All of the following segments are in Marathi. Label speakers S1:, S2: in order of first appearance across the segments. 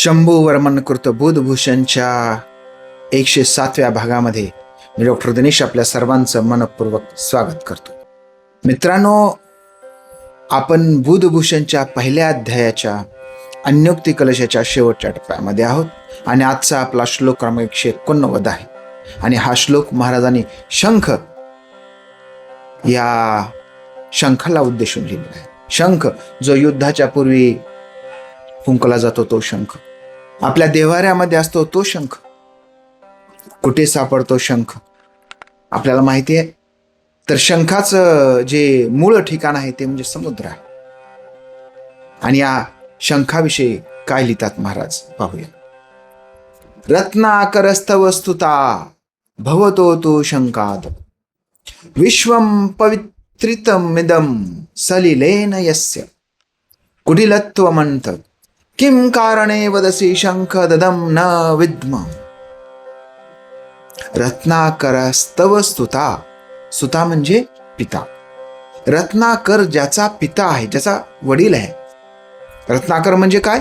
S1: शंभू वर्मनकृत बुधभूषणच्या 107व्या भागामध्ये मी डॉक्टर दिनेश आपल्या सर्वांचं मनपूर्वक स्वागत करतो. मित्रांनो, आपण बुधभूषणच्या पहिल्या अध्यायाच्या अन्योक्ती कलशाच्या शेवटच्या टप्प्यामध्ये आहोत आणि आजचा आपला श्लोक क्रमांक 189 आहे. आणि हा श्लोक महाराजांनी शंख या शंखाला उद्देशून लिहिलेला आहे. शंख जो युद्धाच्या पूर्वी फुंकला जातो तो शंख, आपल्या देव्हाऱ्यामध्ये असतो तो शंख. कुठे सापडतो शंख आपल्याला माहिती आहे. तर शंखाचं जे मूळ ठिकाण आहे ते म्हणजे समुद्र आहे. आणि या शंखाविषयी काय लिहितात महाराज पाहूया. रत्नाकरस्तव स्तुता भवतो तु शंकाद विश्वं पवित्रितमिदं सलिलेन यस्य कुटिलत्वमन्त किं कारणे वदसि शंख ददं न विद्म. रत्नाकरस्तव स्तुता, स्तुता म्हणजे पिता. रत्नाकर ज्याचा पिता आहे, ज्याचा वडील आहे. रत्नाकर म्हणजे काय?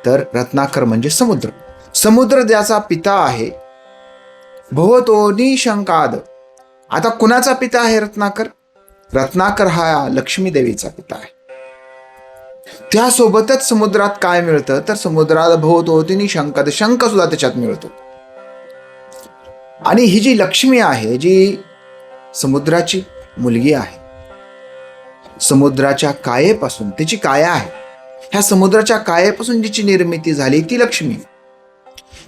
S1: तर रत्नाकर म्हणजे समुद्र. समुद्र ज्याचा पिता आहे. भवतो निशंकाद. आता कुणाचा पिता आहे रत्नाकर? रत्नाकर हा लक्ष्मी देवीचा पिता आहे. त्यासोबतच समुद्रात काय मिळतं तर समुद्रात भवतो निशंकाद, शंख सुद्धा त्याच्यात मिळतो. आणि ही जी लक्ष्मी आहे, जी समुद्राची मुलगी आहे, समुद्राच्या कायेपासून, त्याची काया आहे, ह्या समुद्राच्या कायेपासून जिची निर्मिती झाली ती लक्ष्मी.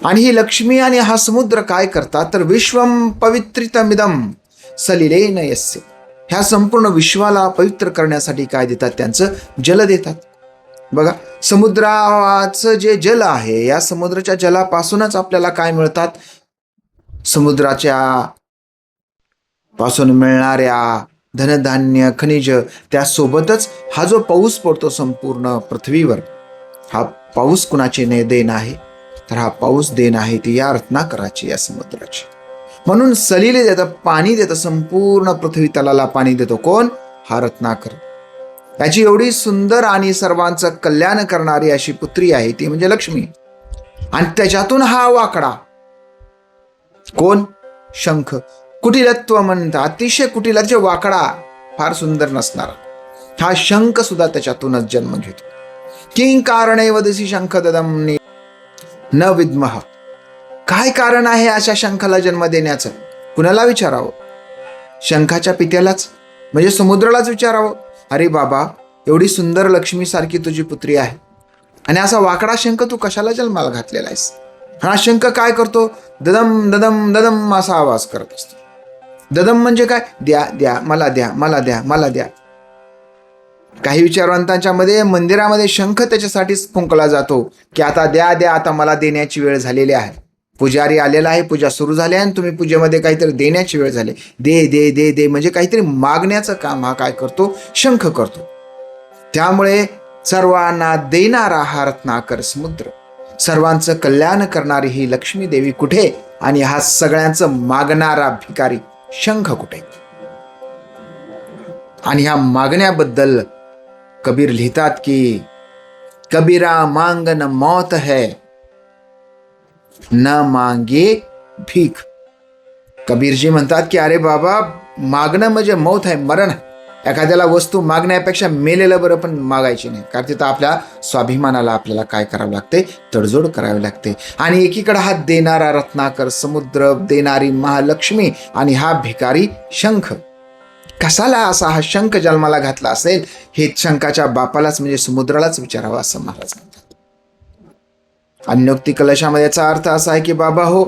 S1: आणि ही लक्ष्मी आणि हा समुद्र काय करतात तर विश्वं पवित्रितमिदं सलिलेन यस्य, ह्या संपूर्ण विश्वाला पवित्र करण्यासाठी काय देतात? त्यांचं जल देतात. बघा, समुद्राचं जे जल आहे, या समुद्राच्या जलापासूनच आपल्याला काय मिळतात? समुद्राच्या पासून मिळणाऱ्या धनधान्य, खनिज, त्यासोबतच हा जो पाऊस पडतो संपूर्ण पृथ्वीवर, हा पाऊस कुणाची देण आहे तर हा पाऊस देण आहे ती या रत्नाकराची, या समुद्राची. म्हणून सलिले देतं, पाणी देतं, संपूर्ण पृथ्वी तलाला पाणी देतो. कोण? हा रत्नाकर. याची एवढी सुंदर आणि सर्वांचं कल्याण करणारी अशी पुत्री आहे ती म्हणजे लक्ष्मी. आणि त्याच्यातून हा वाकडा कोण? शंख. कुटिलत्व म्हणतात, अतिशय कुटिलाचे, वाकडा, फार सुंदर नसणारा हा शंख सुद्धा त्याच्यातूनच जन्म घेतो. किं कारणे वदसि शंख ददं न विद्मः. काय कारण आहे अशा शंखाला जन्म देण्याचं? कुणाला विचारावं? शंखाच्या पित्यालाच, म्हणजे समुद्रालाच विचारावं. अरे बाबा, एवढी सुंदर लक्ष्मी सारखी तुझी पुत्री आहे आणि असा वाकडा शंख तू कशाला जन्माला घातलेला आहेस? हा शंख काय करतो? ददम ददम ददम असा आवाज करत असतो. ददम म्हणजे काय? द्या द्या, मला द्या, मला द्या, मला द्या. काही विचारवंतांच्या मध्ये मंदिरामध्ये शंख त्याच्यासाठीच फुंकला जातो की आता द्या द्या, आता मला देण्याची वेळ झालेली आहे. पुजारी आलेला आहे, पूजा सुरू झाली आहे आणि तुम्ही पूजेमध्ये काहीतरी देण्याची वेळ झाली. दे दे दे दे म्हणजे काहीतरी मागण्याचं काम हा काय करतो? शंख करतो. त्यामुळे सर्वांना देणारा हा रत्नाकर समुद्र, सर्वांचं कल्याण करणारी ही लक्ष्मी देवी कुठे? आणि हा सगळ्यांचं मागणारा भिकारी शंख कुठे? आणि ह्या मागण्याबद्दल कबीर लिहितात की कबीरा मांगन मौत है न मांगे भीक. कबीरजी म्हणतात की अरे बाबा, मागणं म्हणजे मौत आहे, मरण. एखाद्याला वस्तू मागण्यापेक्षा मेलेलं बरं, पण मागायची नाही. कारण तिथं आपल्या स्वाभिमानाला आपल्याला काय करावं लागते? तडजोड करावी लागते. आणि एकीकडे हा देणारा रत्नाकर समुद्र, देणारी महालक्ष्मी, आणि हा भिकारी शंख. कसाला असा हा शंख जन्माला घातला असेल हे शंखाच्या बापालाच म्हणजे समुद्रालाच विचारावं असं महाराज म्हणतात. अन्योक्ती कलशामध्ये याचा अर्थ असा आहे की बाबा हो,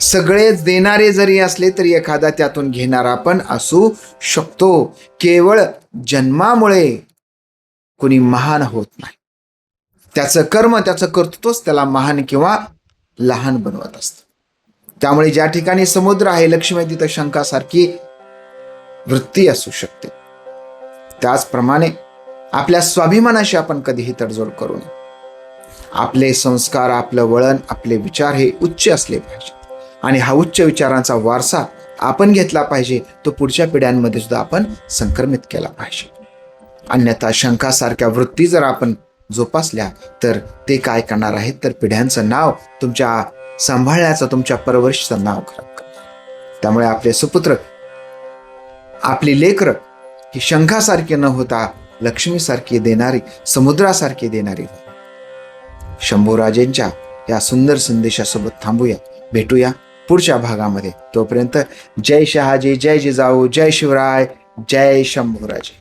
S1: सगळेच देणारे जरी असले तरी एखादा त्यातून घेणारा पण असू शकतो. केवळ जन्मामुळे कुणी महान होत नाही. त्याचं कर्म, त्याचं कर्तृत्वच त्याला महान किंवा लहान बनवत असतं. त्यामुळे ज्या ठिकाणी समुद्र आहे, लक्ष्मी, तिथं शंखासारखी वृत्ती असू शकते. त्याचप्रमाणे आपल्या स्वाभिमानाशी आपण कधीही तडजोड करू नये. आपले संस्कार, आपलं वळण, आपले विचार हे उच्च असले पाहिजे. आणि हा उच्च विचारांचा वारसा आपण घेतला पाहिजे, तो पुढच्या पिढ्यांमध्ये सुद्धा आपण संक्रमित केला पाहिजे. अन्यथा शंखासारख्या वृत्ती जर आपण जोपासल्या तर ते काय करणार आहेत, तर पिढ्यांचं नाव तुमच्या सांभाळण्याचं, तुमच्या परवरिशचं नाव खराब करणार. त्यामुळे आपले सुपुत्र, आपली लेकरं ही शंखासारखी न होता लक्ष्मीसारखी देणारी, समुद्रासारखी देणारी. शंभूराजेंच्या या सुंदर संदेशासोबत थांबूया, भेटूया पुढच्या भागामध्ये. तोपर्यंत जय शहाजी, जय जिजाऊ, जय शिवराय, जय शंभूराजे.